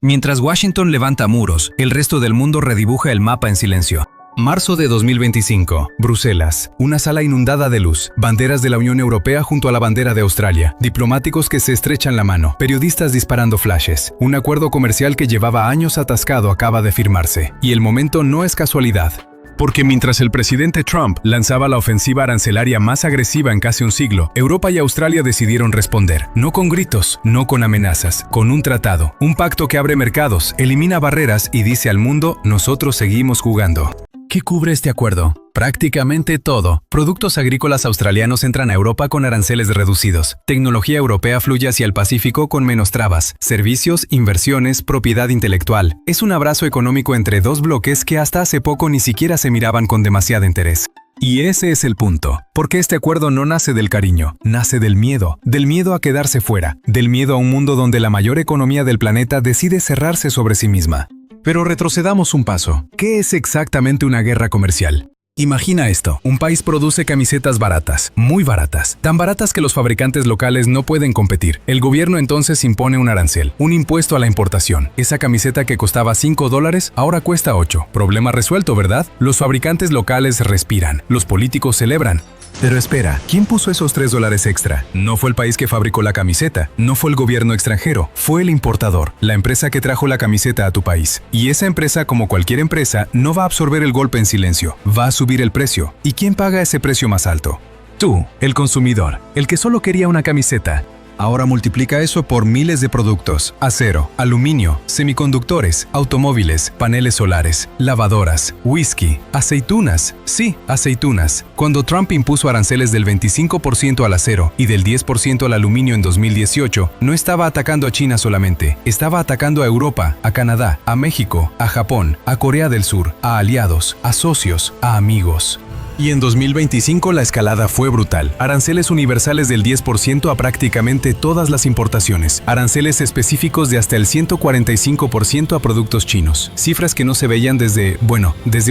Mientras Washington levanta muros, el resto del mundo redibuja el mapa en silencio. Marzo de 2025. Bruselas. Una sala inundada de luz. Banderas de la Unión Europea junto a la bandera de Australia. Diplomáticos que se estrechan la mano. Periodistas disparando flashes. Un acuerdo comercial que llevaba años atascado acaba de firmarse. Y el momento no es casualidad. Porque mientras el presidente Trump lanzaba la ofensiva arancelaria más agresiva en casi un siglo, Europa y Australia decidieron responder, no con gritos, no con amenazas, con un tratado, un pacto que abre mercados, elimina barreras y dice al mundo, nosotros seguimos jugando. ¿Qué cubre este acuerdo? Prácticamente todo. Productos agrícolas australianos entran a Europa con aranceles reducidos. Tecnología europea fluye hacia el Pacífico con menos trabas. Servicios, inversiones, propiedad intelectual. Es un abrazo económico entre dos bloques que hasta hace poco ni siquiera se miraban con demasiado interés. Y ese es el punto, porque este acuerdo no nace del cariño, nace del miedo a quedarse fuera, del miedo a un mundo donde la mayor economía del planeta decide cerrarse sobre sí misma. Pero retrocedamos un paso. ¿Qué es exactamente una guerra comercial? Imagina esto, un país produce camisetas baratas, muy baratas, tan baratas que los fabricantes locales no pueden competir. El gobierno entonces impone un arancel, un impuesto a la importación. Esa camiseta que costaba $5, ahora cuesta 8. Problema resuelto, ¿verdad? Los fabricantes locales respiran, los políticos celebran. Pero espera, ¿quién puso esos $3 extra? No fue el país que fabricó la camiseta, no fue el gobierno extranjero, fue el importador, la empresa que trajo la camiseta a tu país. Y esa empresa, como cualquier empresa, no va a absorber el golpe en silencio, va a subir el precio. ¿Y quién paga ese precio más alto? Tú, el consumidor, el que solo quería una camiseta. Ahora multiplica eso por miles de productos: acero, aluminio, semiconductores, automóviles, paneles solares, lavadoras, whisky, aceitunas. Sí, aceitunas. Cuando Trump impuso aranceles del 25% al acero y del 10% al aluminio en 2018, no estaba atacando a China solamente, estaba atacando a Europa, a Canadá, a México, a Japón, a Corea del Sur, a aliados, a socios, a amigos. Y en 2025 la escalada fue brutal. Aranceles universales del 10% a prácticamente todas las importaciones. Aranceles específicos de hasta el 145% a productos chinos. Cifras que no se veían desde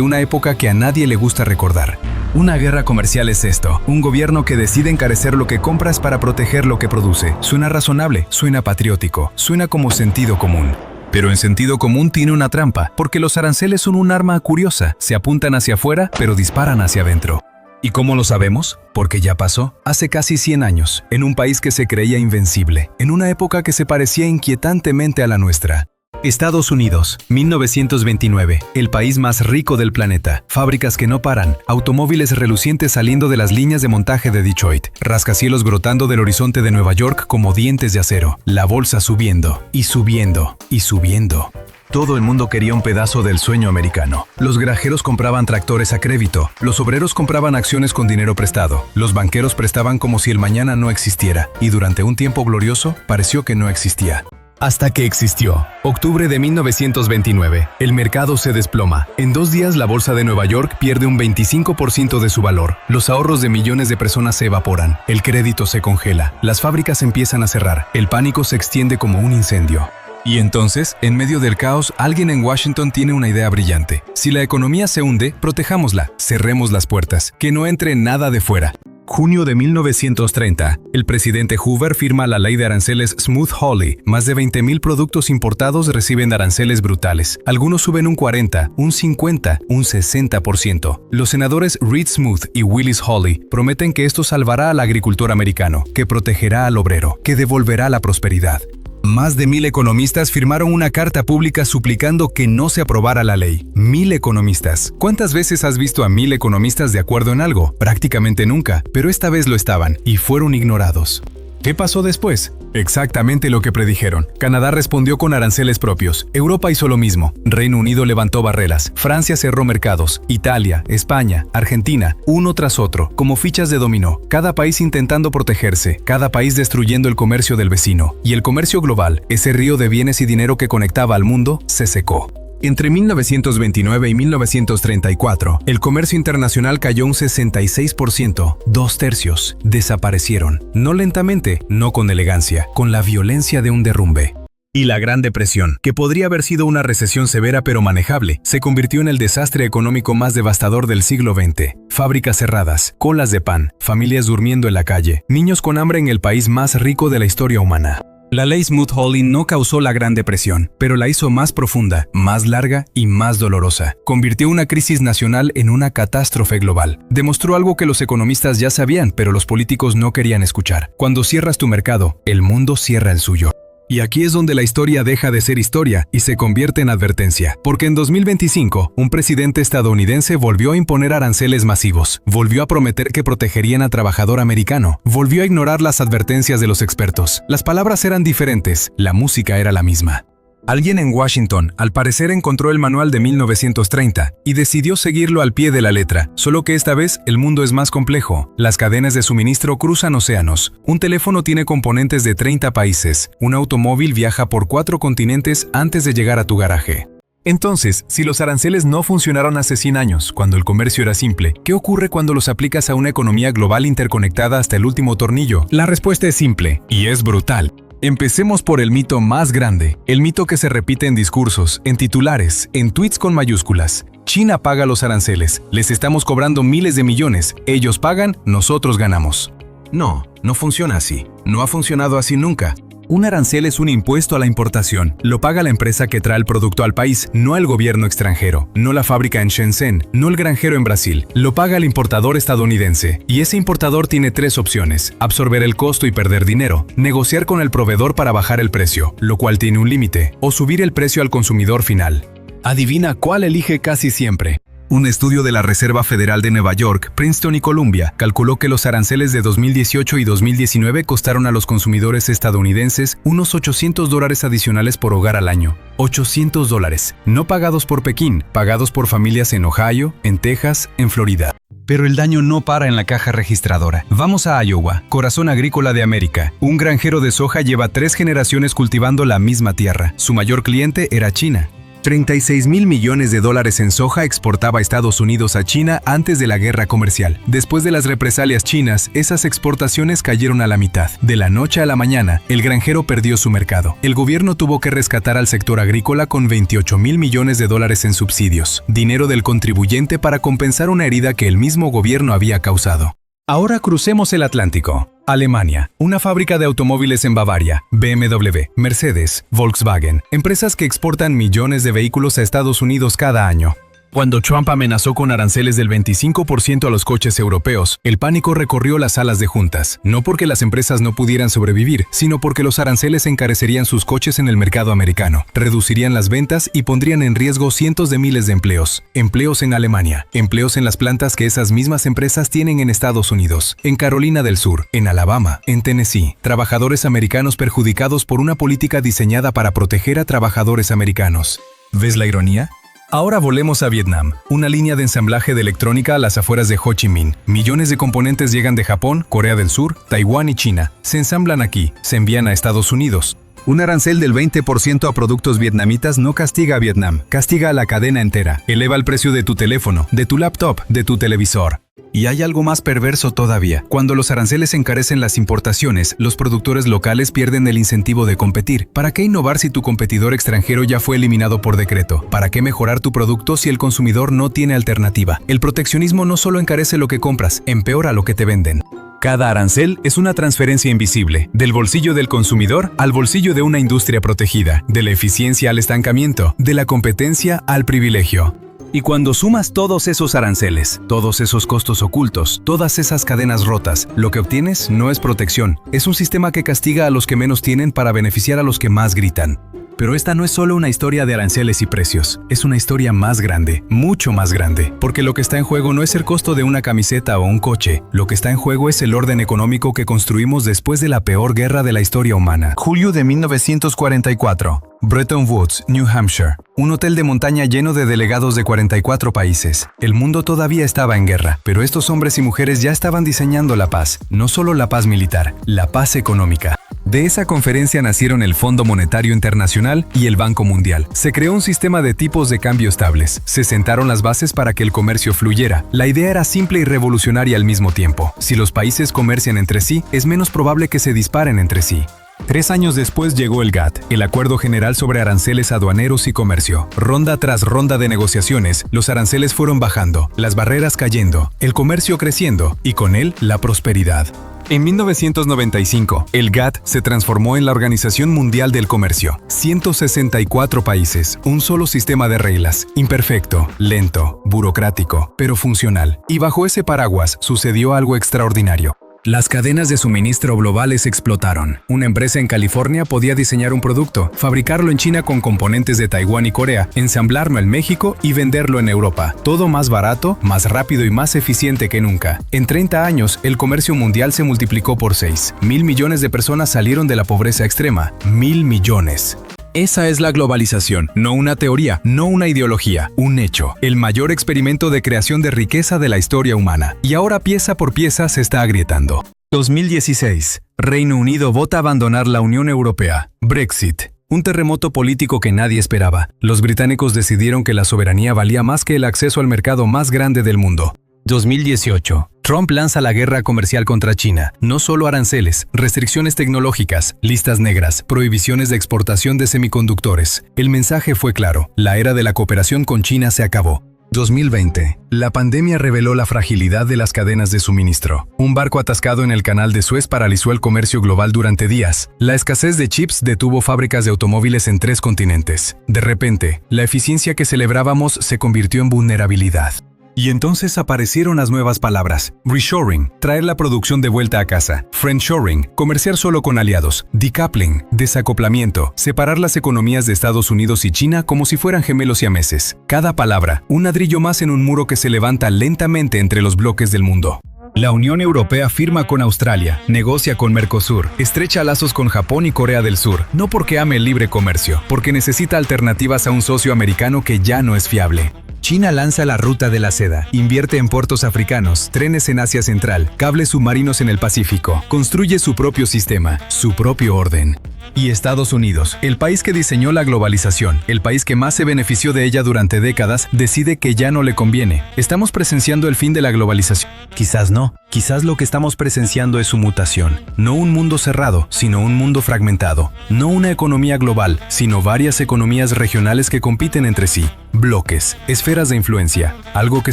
una época que a nadie le gusta recordar. Una guerra comercial es esto. Un gobierno que decide encarecer lo que compras para proteger lo que produce. Suena razonable, suena patriótico, suena como sentido común. Pero en sentido común tiene una trampa, porque los aranceles son un arma curiosa, se apuntan hacia afuera, pero disparan hacia adentro. ¿Y cómo lo sabemos? Porque ya pasó, hace casi 100 años, en un país que se creía invencible, en una época que se parecía inquietantemente a la nuestra. Estados Unidos, 1929, el país más rico del planeta, fábricas que no paran, automóviles relucientes saliendo de las líneas de montaje de Detroit, rascacielos brotando del horizonte de Nueva York como dientes de acero, la bolsa subiendo, y subiendo, y subiendo. Todo el mundo quería un pedazo del sueño americano. Los granjeros compraban tractores a crédito, los obreros compraban acciones con dinero prestado, los banqueros prestaban como si el mañana no existiera, y durante un tiempo glorioso pareció que no existía. Hasta que existió. Octubre de 1929. El mercado se desploma. En 2 días la bolsa de Nueva York pierde un 25% de su valor. Los ahorros de millones de personas se evaporan. El crédito se congela. Las fábricas empiezan a cerrar. El pánico se extiende como un incendio. Y entonces, en medio del caos, alguien en Washington tiene una idea brillante. Si la economía se hunde, protejámosla. Cerremos las puertas. Que no entre nada de fuera. Junio de 1930, el presidente Hoover firma la ley de aranceles Smoot-Hawley. Más de 20,000 productos importados reciben aranceles brutales. Algunos suben un 40, un 50, un 60%. Los senadores Reed Smoot y Willis Hawley prometen que esto salvará al agricultor americano, que protegerá al obrero, que devolverá la prosperidad. Más de 1,000 economistas firmaron una carta pública suplicando que no se aprobara la ley. 1,000 economistas. ¿Cuántas veces has visto a 1,000 economistas de acuerdo en algo? Prácticamente nunca, pero esta vez lo estaban y fueron ignorados. ¿Qué pasó después? Exactamente lo que predijeron. Canadá respondió con aranceles propios. Europa hizo lo mismo. Reino Unido levantó barreras. Francia cerró mercados. Italia, España, Argentina, uno tras otro, como fichas de dominó. Cada país intentando protegerse, cada país destruyendo el comercio del vecino. Y el comercio global, ese río de bienes y dinero que conectaba al mundo, se secó. Entre 1929 y 1934, el comercio internacional cayó un 66%, 2/3, desaparecieron. No lentamente, no con elegancia, con la violencia de un derrumbe. Y la Gran Depresión, que podría haber sido una recesión severa pero manejable, se convirtió en el desastre económico más devastador del siglo XX. Fábricas cerradas, colas de pan, familias durmiendo en la calle, niños con hambre en el país más rico de la historia humana. La ley Smoot-Hawley no causó la Gran Depresión, pero la hizo más profunda, más larga y más dolorosa. Convirtió una crisis nacional en una catástrofe global. Demostró algo que los economistas ya sabían, pero los políticos no querían escuchar. Cuando cierras tu mercado, el mundo cierra el suyo. Y aquí es donde la historia deja de ser historia y se convierte en advertencia. Porque en 2025, un presidente estadounidense volvió a imponer aranceles masivos, volvió a prometer que protegerían al trabajador americano, volvió a ignorar las advertencias de los expertos. Las palabras eran diferentes, la música era la misma. Alguien en Washington, al parecer, encontró el manual de 1930 y decidió seguirlo al pie de la letra, solo que esta vez el mundo es más complejo. Las cadenas de suministro cruzan océanos, un teléfono tiene componentes de 30 países, un automóvil viaja por 4 continentes antes de llegar a tu garaje. Entonces, si los aranceles no funcionaron hace 100 años, cuando el comercio era simple, ¿qué ocurre cuando los aplicas a una economía global interconectada hasta el último tornillo? La respuesta es simple, y es brutal. Empecemos por el mito más grande, el mito que se repite en discursos, en titulares, en tweets con mayúsculas. China paga los aranceles, les estamos cobrando miles de millones, ellos pagan, nosotros ganamos. No funciona así, no ha funcionado así nunca. Un arancel es un impuesto a la importación. Lo paga la empresa que trae el producto al país, no el gobierno extranjero, no la fábrica en Shenzhen, no el granjero en Brasil. Lo paga el importador estadounidense. Y ese importador tiene 3 opciones: absorber el costo y perder dinero, negociar con el proveedor para bajar el precio, lo cual tiene un límite, o subir el precio al consumidor final. Adivina cuál elige casi siempre. Un estudio de la Reserva Federal de Nueva York, Princeton y Columbia calculó que los aranceles de 2018 y 2019 costaron a los consumidores estadounidenses unos $800 adicionales por hogar al año. $800, no pagados por Pekín, pagados por familias en Ohio, en Texas, en Florida. Pero el daño no para en la caja registradora. Vamos a Iowa, corazón agrícola de América. Un granjero de soja lleva 3 generaciones cultivando la misma tierra. Su mayor cliente era China. $36,000 millones en soja exportaba Estados Unidos a China antes de la guerra comercial. Después de las represalias chinas, esas exportaciones cayeron a la mitad. De la noche a la mañana, el granjero perdió su mercado. El gobierno tuvo que rescatar al sector agrícola con $28,000 millones en subsidios, dinero del contribuyente para compensar una herida que el mismo gobierno había causado. Ahora crucemos el Atlántico. Alemania, una fábrica de automóviles en Bavaria, BMW, Mercedes, Volkswagen, empresas que exportan millones de vehículos a Estados Unidos cada año. Cuando Trump amenazó con aranceles del 25% a los coches europeos, el pánico recorrió las salas de juntas, no porque las empresas no pudieran sobrevivir, sino porque los aranceles encarecerían sus coches en el mercado americano, reducirían las ventas y pondrían en riesgo cientos de miles de empleos. Empleos en Alemania, empleos en las plantas que esas mismas empresas tienen en Estados Unidos, en Carolina del Sur, en Alabama, en Tennessee. Trabajadores americanos perjudicados por una política diseñada para proteger a trabajadores americanos. ¿Ves la ironía? Ahora volemos a Vietnam, una línea de ensamblaje de electrónica a las afueras de Ho Chi Minh. Millones de componentes llegan de Japón, Corea del Sur, Taiwán y China. Se ensamblan aquí, se envían a Estados Unidos. Un arancel del 20% a productos vietnamitas no castiga a Vietnam, castiga a la cadena entera. Eleva el precio de tu teléfono, de tu laptop, de tu televisor. Y hay algo más perverso todavía. Cuando los aranceles encarecen las importaciones, los productores locales pierden el incentivo de competir. ¿Para qué innovar si tu competidor extranjero ya fue eliminado por decreto? ¿Para qué mejorar tu producto si el consumidor no tiene alternativa? El proteccionismo no solo encarece lo que compras, empeora lo que te venden. Cada arancel es una transferencia invisible, del bolsillo del consumidor al bolsillo de una industria protegida, de la eficiencia al estancamiento, de la competencia al privilegio. Y cuando sumas todos esos aranceles, todos esos costos ocultos, todas esas cadenas rotas, lo que obtienes no es protección, es un sistema que castiga a los que menos tienen para beneficiar a los que más gritan. Pero esta no es solo una historia de aranceles y precios, es una historia más grande, mucho más grande, porque lo que está en juego no es el costo de una camiseta o un coche, lo que está en juego es el orden económico que construimos después de la peor guerra de la historia humana. Julio de 1944. Bretton Woods, New Hampshire. Un hotel de montaña lleno de delegados de 44 países. El mundo todavía estaba en guerra, pero estos hombres y mujeres ya estaban diseñando la paz, no solo la paz militar, la paz económica. De esa conferencia nacieron el Fondo Monetario Internacional y el Banco Mundial. Se creó un sistema de tipos de cambio estables. Se sentaron las bases para que el comercio fluyera. La idea era simple y revolucionaria al mismo tiempo. Si los países comercian entre sí, es menos probable que se disparen entre sí. 3 años después llegó el GATT, el Acuerdo General sobre Aranceles Aduaneros y Comercio. Ronda tras ronda de negociaciones, los aranceles fueron bajando, las barreras cayendo, el comercio creciendo y con él la prosperidad. En 1995, el GATT se transformó en la Organización Mundial del Comercio. 164 países, un solo sistema de reglas, imperfecto, lento, burocrático, pero funcional. Y bajo ese paraguas sucedió algo extraordinario. Las cadenas de suministro globales explotaron. Una empresa en California podía diseñar un producto, fabricarlo en China con componentes de Taiwán y Corea, ensamblarlo en México y venderlo en Europa. Todo más barato, más rápido y más eficiente que nunca. En 30 años, el comercio mundial se multiplicó por 6. 1.000 millones de personas salieron de la pobreza extrema. 1.000 millones. Esa es la globalización, no una teoría, no una ideología, un hecho. El mayor experimento de creación de riqueza de la historia humana. Y ahora pieza por pieza se está agrietando. 2016. Reino Unido vota abandonar la Unión Europea. Brexit. Un terremoto político que nadie esperaba. Los británicos decidieron que la soberanía valía más que el acceso al mercado más grande del mundo. 2018. Trump lanza la guerra comercial contra China. No solo aranceles, restricciones tecnológicas, listas negras, prohibiciones de exportación de semiconductores. El mensaje fue claro. La era de la cooperación con China se acabó. 2020. La pandemia reveló la fragilidad de las cadenas de suministro. Un barco atascado en el canal de Suez paralizó el comercio global durante días. La escasez de chips detuvo fábricas de automóviles en 3 continentes. De repente, la eficiencia que celebrábamos se convirtió en vulnerabilidad. Y entonces aparecieron las nuevas palabras. Reshoring, traer la producción de vuelta a casa. Friendshoring, comerciar solo con aliados. Decoupling, desacoplamiento, separar las economías de Estados Unidos y China como si fueran gemelos siameses. Cada palabra, un ladrillo más en un muro que se levanta lentamente entre los bloques del mundo. La Unión Europea firma con Australia, negocia con Mercosur, estrecha lazos con Japón y Corea del Sur, no porque ame el libre comercio, porque necesita alternativas a un socio americano que ya no es fiable. China lanza la ruta de la seda, invierte en puertos africanos, trenes en Asia Central, cables submarinos en el Pacífico, construye su propio sistema, su propio orden. Y Estados Unidos, el país que diseñó la globalización, el país que más se benefició de ella durante décadas, decide que ya no le conviene. ¿Estamos presenciando el fin de la globalización? Quizás no. Quizás lo que estamos presenciando es su mutación. No un mundo cerrado, sino un mundo fragmentado. No una economía global, sino varias economías regionales que compiten entre sí. Bloques, esferas de influencia, algo que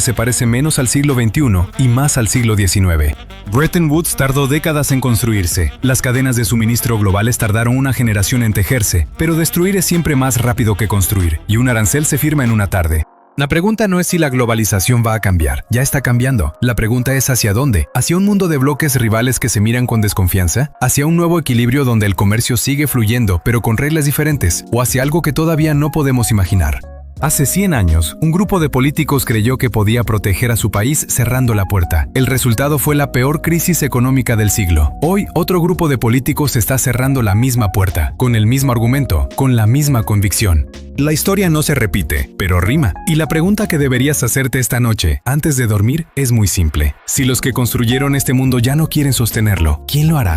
se parece menos al siglo XXI y más al siglo XIX. Bretton Woods tardó décadas en construirse. Las cadenas de suministro globales tardaron una generación en tejerse, pero destruir es siempre más rápido que construir, y un arancel se firma en una tarde. La pregunta no es si la globalización va a cambiar, ya está cambiando. La pregunta es ¿hacia dónde? ¿Hacia un mundo de bloques rivales que se miran con desconfianza? ¿Hacia un nuevo equilibrio donde el comercio sigue fluyendo, pero con reglas diferentes? ¿O hacia algo que todavía no podemos imaginar? Hace 100 años, un grupo de políticos creyó que podía proteger a su país cerrando la puerta. El resultado fue la peor crisis económica del siglo. Hoy, otro grupo de políticos está cerrando la misma puerta, con el mismo argumento, con la misma convicción. La historia no se repite, pero rima. Y la pregunta que deberías hacerte esta noche, antes de dormir, es muy simple. Si los que construyeron este mundo ya no quieren sostenerlo, ¿quién lo hará?